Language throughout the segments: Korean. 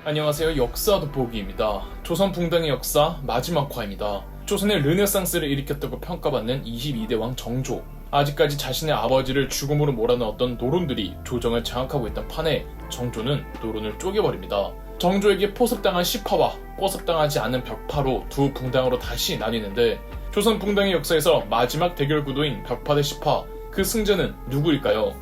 안녕하세요. 역사 돋보기입니다. 조선 붕당의 역사 마지막 화입니다. 조선의 르네상스를 일으켰다고 평가받는 22대 왕 정조. 아직까지 자신의 아버지를 죽음으로 몰아넣었던 노론들이 조정을 장악하고 있던 판에 정조는 노론을 쪼개버립니다. 정조에게 포섭당한 시파와 포섭당하지 않은 벽파로 두 붕당으로 다시 나뉘는데, 조선 붕당의 역사에서 마지막 대결 구도인 벽파 대 시파, 그 승자는 누구일까요?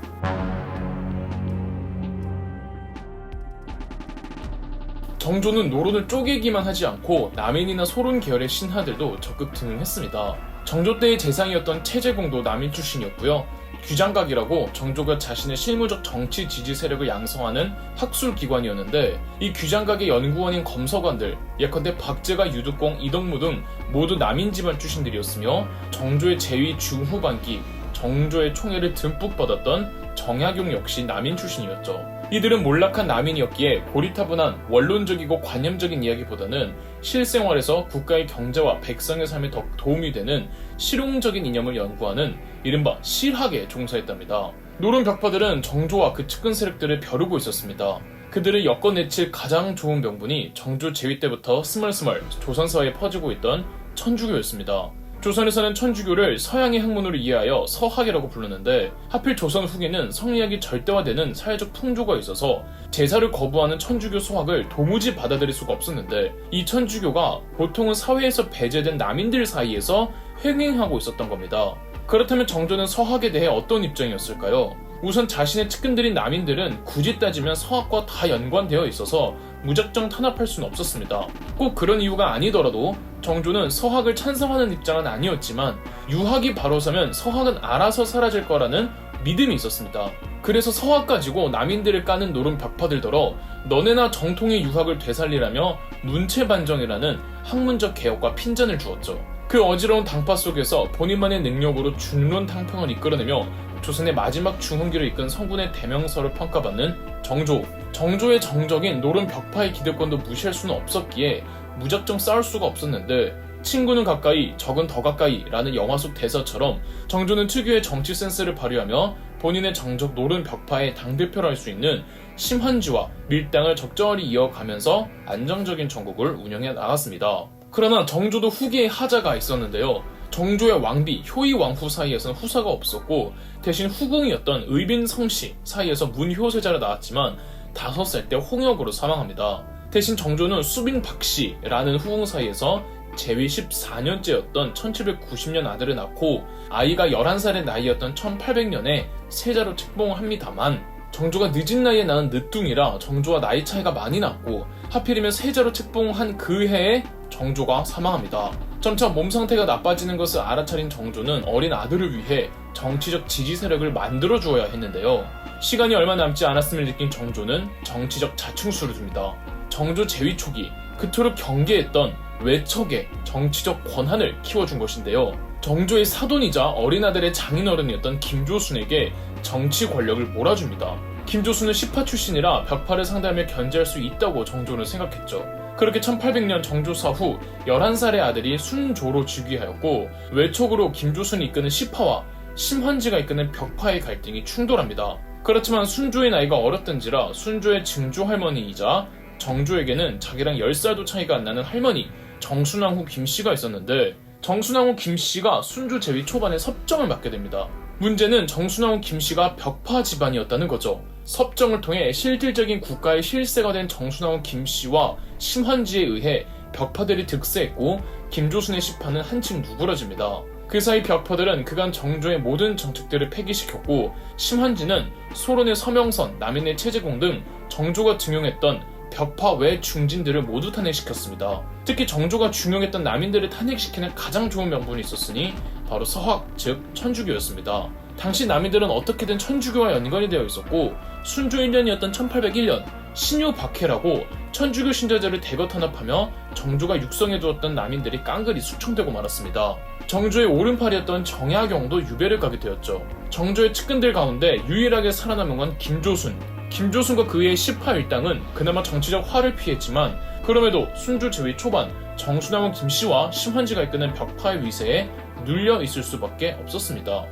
정조는 노론을 쪼개기만 하지 않고 남인이나 소론 계열의 신하들도 적극 등용했습니다. 정조 때의 재상이었던 채제공도 남인 출신이었고요. 규장각이라고 정조가 자신의 실무적 정치 지지 세력을 양성하는 학술기관이었는데, 이 규장각의 연구원인 검서관들, 예컨대 박제가, 유득공, 이덕무 등 모두 남인 집안 출신들이었으며, 정조의 재위 중후반기 정조의 총애를 듬뿍 받았던 정약용 역시 남인 출신이었죠. 이들은 몰락한 남인이었기에 고리타분한 원론적이고 관념적인 이야기보다는 실생활에서 국가의 경제와 백성의 삶에 더 도움이 되는 실용적인 이념을 연구하는 이른바 실학에 종사했답니다. 노론 벽파들은 정조와 그 측근 세력들을 벼르고 있었습니다. 그들을 엮어내칠 가장 좋은 명분이 정조 재위 때부터 스멀스멀 조선사회에 퍼지고 있던 천주교였습니다. 조선에서는 천주교를 서양의 학문으로 이해하여 서학이라고 부르는데, 하필 조선 후기는 성리학이 절대화되는 사회적 풍조가 있어서 제사를 거부하는 천주교 서학을 도무지 받아들일 수가 없었는데, 이 천주교가 보통은 사회에서 배제된 남인들 사이에서 횡행하고 있었던 겁니다. 그렇다면 정조는 서학에 대해 어떤 입장이었을까요? 우선 자신의 측근들인 남인들은 굳이 따지면 서학과 다 연관되어 있어서 무작정 탄압할 수는 없었습니다. 꼭 그런 이유가 아니더라도 정조는 서학을 찬성하는 입장은 아니었지만, 유학이 바로 서면 서학은 알아서 사라질 거라는 믿음이 있었습니다. 그래서 서학 가지고 남인들을 까는 노론 벽파들더러 너네나 정통의 유학을 되살리라며 문체반정이라는 학문적 개혁과 핀잔을 주었죠. 그 어지러운 당파 속에서 본인만의 능력으로 중론 탕평을 이끌어내며 조선의 마지막 중흥기를 이끈 성군의 대명사로 평가받는 정조. 정조의 정적인 노론 벽파의 기득권도 무시할 수는 없었기에 무작정 싸울 수가 없었는데, 친구는 가까이 적은 더 가까이 라는 영화 속 대사처럼 정조는 특유의 정치 센스를 발휘하며 본인의 정적 노론 벽파의 당대표를 할 수 있는 심헌지와 밀당을 적절히 이어가면서 안정적인 정국을 운영해 나갔습니다. 그러나 정조도 후기에 하자가 있었는데요. 정조의 왕비 효의 왕후 사이에서는 후사가 없었고, 대신 후궁이었던 의빈성씨 사이에서 문효세자로 나왔지만 5살 때 홍역으로 사망합니다. 대신 정조는 수빈 박씨라는 후궁 사이에서 재위 14년째였던 1790년 아들을 낳고, 아이가 11살의 나이였던 1800년에 세자로 책봉을 합니다만, 정조가 늦은 나이에 낳은 늦둥이라 정조와 나이 차이가 많이 났고, 하필이면 세자로 책봉한 그 해에 정조가 사망합니다. 점차 몸 상태가 나빠지는 것을 알아차린 정조는 어린 아들을 위해 정치적 지지 세력을 만들어 주어야 했는데요. 시간이 얼마 남지 않았음을 느낀 정조는 정치적 자충수를 줍니다. 정조 재위 초기 그토록 경계했던 외척의 정치적 권한을 키워준 것인데요. 정조의 사돈이자 어린 아들의 장인어른이었던 김조순에게 정치 권력을 몰아줍니다. 김조순은 시파 출신이라 벽파를 상대하며 견제할 수 있다고 정조는 생각했죠. 그렇게 1800년 정조사 후 11살의 아들이 순조로 즉위하였고, 외척으로 김조순이 이끄는 시파와 심헌지가 이끄는 벽파의 갈등이 충돌합니다. 그렇지만 순조의 나이가 어렸던지라 순조의 증조 할머니이자 정조에게는 자기랑 10살도 차이가 안 나는 할머니 정순왕후 김씨가 있었는데, 정순왕후 김씨가 순조 재위 초반에 섭정을 맡게 됩니다. 문제는 정순왕후 김씨가 벽파 집안이었다는 거죠. 섭정을 통해 실질적인 국가의 실세가 된 정순왕후 김씨와 심헌지에 의해 벽파들이 득세했고, 김조순의 시파는 한층 누그러집니다. 그 사이 벽파들은 그간 정조의 모든 정책들을 폐기시켰고, 심헌지는 소론의 서명선, 남인의 채제공 등 정조가 등용했던 벽파 외 중진들을 모두 탄핵시켰습니다. 특히 정조가 중용했던 남인들을 탄핵시키는 가장 좋은 명분이 있었으니 바로 서학, 즉 천주교였습니다. 당시 남인들은 어떻게든 천주교와 연관이 되어 있었고, 순조 1년이었던 1801년 신유박해라고 천주교 신자들을 대거 탄압하며 정조가 육성해두었던 남인들이 깡그리 숙청되고 말았습니다. 정조의 오른팔이었던 정약용도 유배를 가게 되었죠. 정조의 측근들 가운데 유일하게 살아남은 건 김조순. 김조순과 그의 시파 일당은 그나마 정치적 화를 피했지만, 그럼에도 순조 재위 초반 정순왕후 김씨와 심헌지가 이끄는 벽파의 위세에 눌려 있을 수밖에 없었습니다.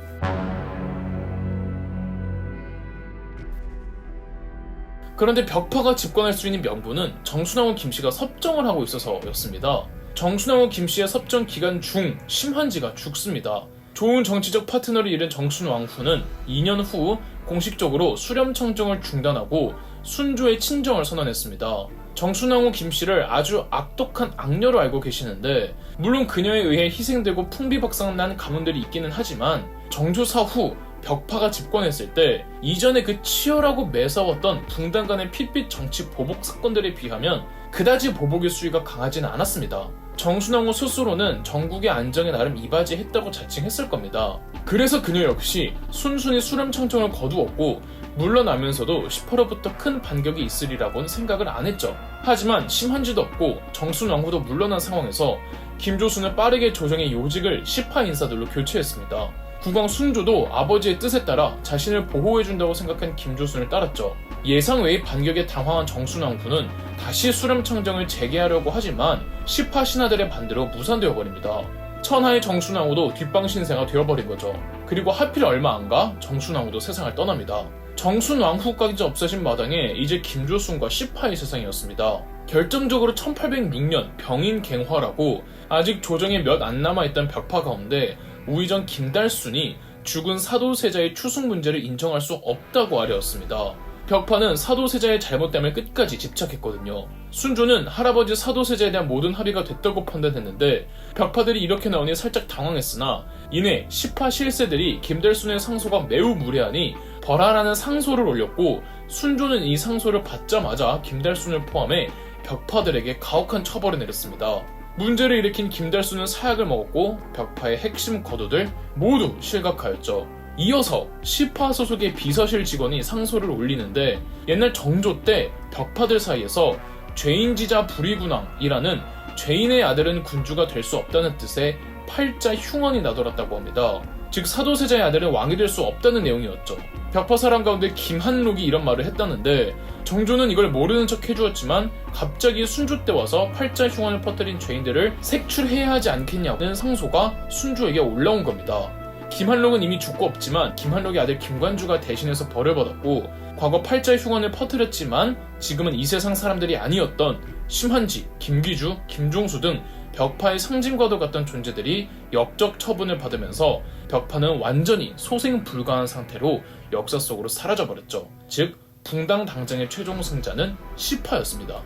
그런데 벽파가 집권할 수 있는 명분은 정순왕후 김씨가 섭정을 하고 있어서였습니다. 정순왕후 김씨의 섭정 기간 중 심한지가 죽습니다. 좋은 정치적 파트너를 잃은 정순왕후는 2년 후 공식적으로 수렴청정을 중단하고 순조의 친정을 선언했습니다. 정순왕후 김씨를 아주 악독한 악녀로 알고 계시는데 물론 그녀에 의해 희생되고 풍비박산난 가문들이 있기는 하지만 정조사 후 벽파가 집권했을 때 이전에 그 치열하고 매서웠던 붕당 간의 핏빛 정치 보복 사건들에 비하면 그다지 보복의 수위가 강하지는 않았습니다. 정순왕후 스스로는 전국의 안정에 나름 이바지했다고 자칭했을 겁니다. 그래서 그녀 역시 순순히 수렴청정을 거두었고 물러나면서도 18호부터 큰 반격이 있으리라고는 생각을 안 했죠. 하지만 심한지도 없고 정순왕후도 물러난 상황에서 김조순은 빠르게 조정의 요직을 10파 인사들로 교체했습니다. 국왕 순조도 아버지의 뜻에 따라 자신을 보호해준다고 생각한 김조순을 따랐죠. 예상 외의 반격에 당황한 정순왕후는 다시 수렴청정을 재개하려고 하지만 10파 신하들의 반대로 무산되어 버립니다. 천하의 정순왕후도 뒷방신세가 되어버린 거죠. 그리고 하필 얼마 안가 정순왕후도 세상을 떠납니다. 정순왕후까지 없어진 마당에 이제 김조순과 10파의 세상이었습니다. 결정적으로 1806년 병인갱화라고 아직 조정에 몇 안 남아있던 벽파 가운데 우의정 김달순이 죽은 사도세자의 추승 문제를 인정할 수 없다고 아뢰었습니다. 벽파는 사도세자의 잘못됨을 끝까지 집착했거든요. 순조는 할아버지 사도세자에 대한 모든 합의가 됐다고 판단했는데 벽파들이 이렇게 나오니 살짝 당황했으나 이내 10파 실세들이 김달순의 상소가 매우 무례하니 벌하라는 상소를 올렸고 순조는 이 상소를 받자마자 김달순을 포함해 벽파들에게 가혹한 처벌을 내렸습니다. 문제를 일으킨 김달순은 사약을 먹었고 벽파의 핵심 거도들 모두 실각하였죠. 이어서 10파 소속의 비서실 직원이 상소를 올리는데 옛날 정조 때 벽파들 사이에서 죄인지자 불의군왕이라는 죄인의 아들은 군주가 될 수 없다는 뜻의 팔자 흉언이 나돌았다고 합니다. 즉 사도세자의 아들은 왕이 될 수 없다는 내용이었죠. 벽파 사람 가운데 김한록이 이런 말을 했다는데 정조는 이걸 모르는 척 해주었지만 갑자기 순조 때 와서 팔자 흉언을 퍼뜨린 죄인들을 색출해야 하지 않겠냐는 상소가 순조에게 올라온 겁니다. 김한록은 이미 죽고 없지만 김한록의 아들 김관주가 대신해서 벌을 받았고 과거 팔자 흉언을 퍼뜨렸지만 지금은 이 세상 사람들이 아니었던 심한지, 김귀주, 김종수 등 벽파의 상징과도 같던 존재들이 역적 처분을 받으면서 벽파는 완전히 소생불가한 상태로 역사 속으로 사라져버렸죠. 즉 붕당 당장의 최종 승자는 10파였습니다.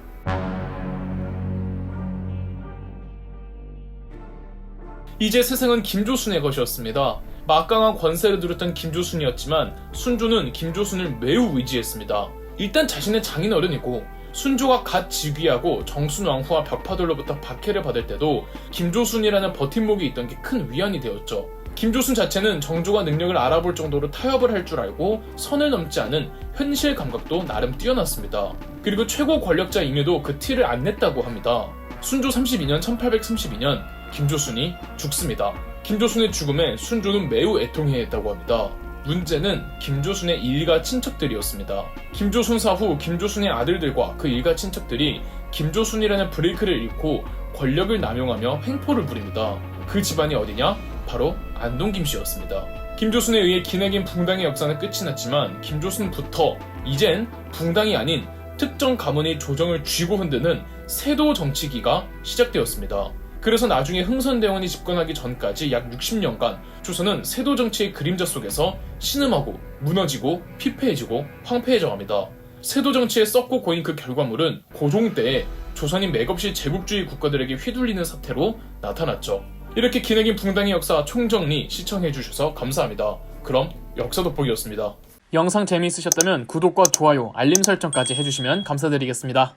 이제 세상은 김조순의 것이었습니다. 막강한 권세를 누렸던 김조순이었지만 순조는 김조순을 매우 의지했습니다. 일단 자신의 장인어른이고 순조가 갓 즉위하고 정순왕후와 벽파들로부터 박해를 받을 때도 김조순이라는 버팀목이 있던 게 큰 위안이 되었죠. 김조순 자체는 정조가 능력을 알아볼 정도로 타협을 할 줄 알고 선을 넘지 않은 현실 감각도 나름 뛰어났습니다. 그리고 최고 권력자임에도 그 티를 안 냈다고 합니다. 순조 32년 1832년 김조순이 죽습니다. 김조순의 죽음에 순조는 매우 애통해했다고 합니다. 문제는 김조순의 일가 친척들이었습니다. 김조순 사후 김조순의 아들들과 그 일가 친척들이 김조순이라는 브레이크를 잃고 권력을 남용하며 횡포를 부립니다. 그 집안이 어디냐? 바로 안동 김씨였습니다. 김조순에 의해 기나긴 붕당의 역사는 끝이 났지만 김조순부터 이젠 붕당이 아닌 특정 가문의 조정을 쥐고 흔드는 세도 정치기가 시작되었습니다. 그래서 나중에 흥선대원이 집권하기 전까지 약 60년간 조선은 세도 정치의 그림자 속에서 신음하고 무너지고 피폐해지고 황폐해져 갑니다. 세도 정치에 썩고 고인 그 결과물은 고종 때에 조선이 맥없이 제국주의 국가들에게 휘둘리는 사태로 나타났죠. 이렇게 기나긴 붕당의 역사 총정리 시청해주셔서 감사합니다. 그럼 역사 돋보기였습니다. 영상 재미있으셨다면 구독과 좋아요, 알림 설정까지 해주시면 감사드리겠습니다.